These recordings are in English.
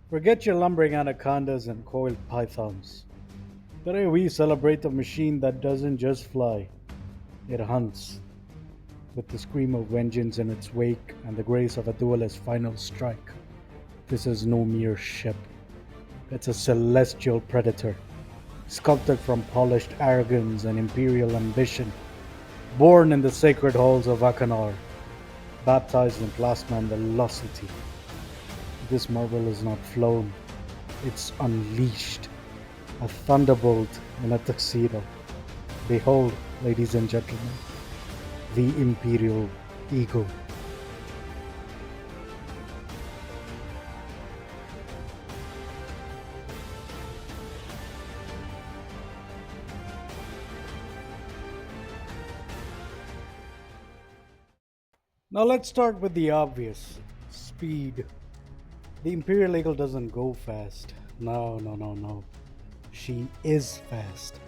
Forget your lumbering anacondas and coiled pythons. Today we celebrate a machine that doesn't just fly, it hunts. With the scream of vengeance in its wake and the grace of a duelist's final strike. This is no mere ship. It's a celestial predator, sculpted from polished arrogance and imperial ambition, born in the sacred halls of Akanar, baptized in plasma and velocity. This marvel is not flown, it's unleashed. A thunderbolt in a tuxedo. Behold, ladies and gentlemen, the Imperial Eagle. Now let's start with the obvious speed. The Imperial Eagle doesn't go fast. No. She is fast.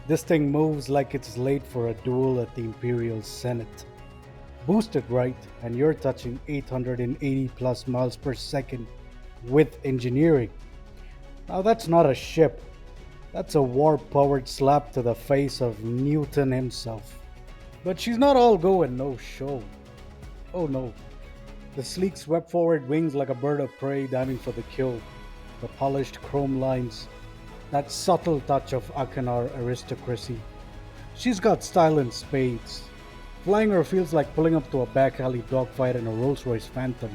This thing moves like it's late for a duel at the Imperial Senate. Boost it right, and you're touching 880 plus miles per second with engineering. Now, that's not a ship, that's a warp powered slap to the face of Newton himself. But she's not all go and no show. Oh no. The sleek swept forward wings like a bird of prey diving for the kill, the polished chrome lines, that subtle touch of Akanar aristocracy. She's got style in spades. Flying her feels like pulling up to a back alley dogfight in a Rolls-Royce Phantom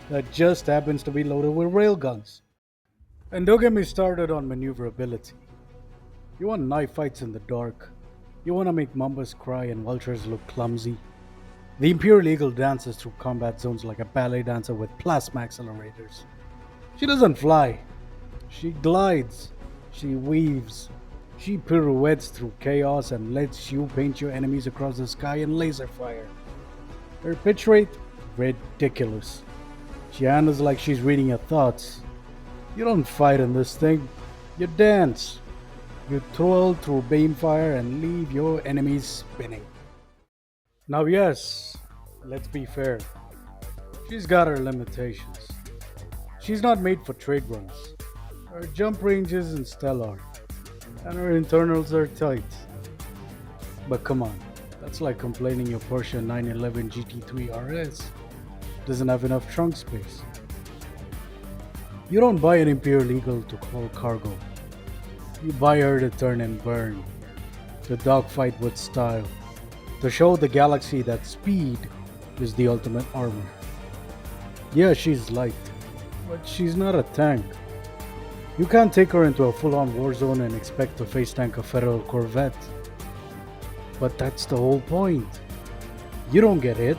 that just happens to be loaded with railguns. And don't get me started on maneuverability. You want knife fights in the dark. You want to make Mambas cry and vultures look clumsy. The Imperial Eagle dances through combat zones like a ballet dancer with plasma accelerators. She doesn't fly. She glides. She weaves. She pirouettes through chaos and lets you paint your enemies across the sky in laser fire. Her pitch rate? Ridiculous. She handles like she's reading your thoughts. You don't fight in this thing. You dance. You twirl through beamfire and leave your enemies spinning. Now yes, let's be fair. She's got her limitations. She's not made for trade runs. Her jump range isn't stellar, and her internals are tight. But come on, that's like complaining your Porsche 911 GT3 RS doesn't have enough trunk space. You don't buy an Imperial Eagle to haul cargo. You buy her to turn and burn, to dogfight with style, to show the galaxy that speed is the ultimate armor. Yeah, she's light, but she's not a tank. You can't take her into a full-on war zone and expect to face tank a Federal Corvette. But that's the whole point. You don't get hit.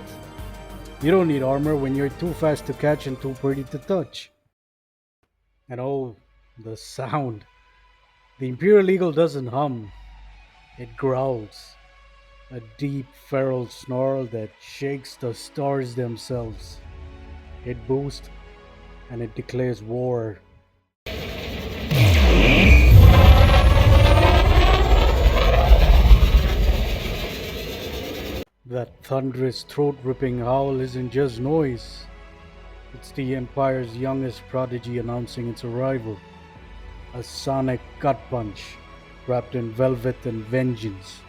You don't need armor when you're too fast to catch and too pretty to touch. And oh, the sound. The Imperial Eagle doesn't hum. It growls. A deep feral snarl that shakes the stars themselves. It boosts and it declares war. That thunderous throat-ripping howl isn't just noise. It's the Empire's youngest prodigy announcing its arrival. A sonic gut punch wrapped in velvet and vengeance.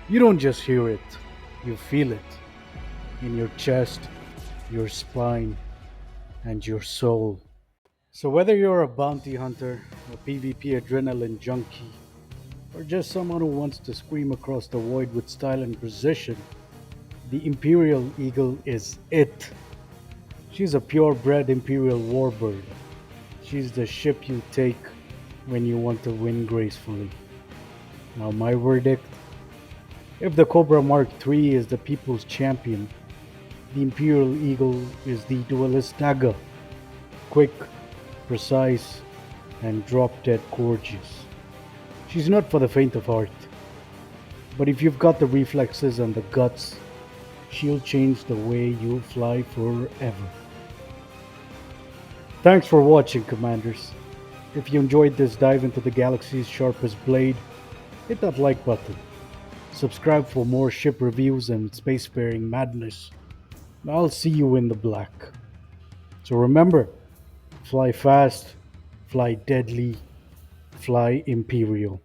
You don't just hear it, you feel it. In your chest, your spine, and your soul. So whether you're a bounty hunter, a PvP adrenaline junkie, or just someone who wants to scream across the void with style and precision, the Imperial Eagle is it. She's a purebred Imperial warbird. She's the ship you take when you want to win gracefully. Now, my verdict: if the Cobra Mark III is the people's champion, the Imperial Eagle is the duelist dagger. Quick, precise, and drop dead gorgeous. She's not for the faint of heart, but if you've got the reflexes and the guts, she'll change the way you fly forever. Thanks for watching, Commanders. If you enjoyed this dive into the galaxy's sharpest blade, hit that like button. Subscribe for more ship reviews and spacefaring madness. I'll see you in the black. So remember, fly fast, fly deadly, fly imperial.